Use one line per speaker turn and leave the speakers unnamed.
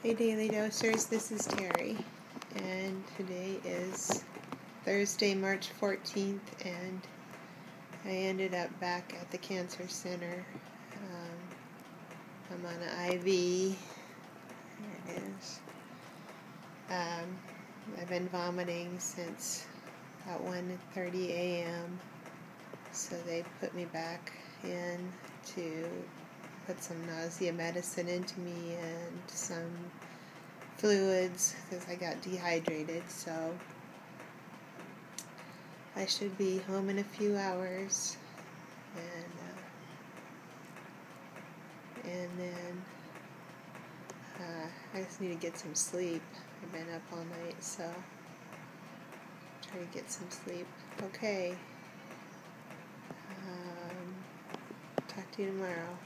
Hey Daily Dosers, this is Terry, and today is Thursday, March 14th, and I ended up back at the cancer center. I'm on an IV. There it is. I've been vomiting since about 1:30 a.m., so they put me back in to put some nausea medicine into me and some fluids because I got dehydrated, so I should be home in a few hours, and then I just need to get some sleep. I've been up all night, so try to get some sleep. Okay, talk to you tomorrow.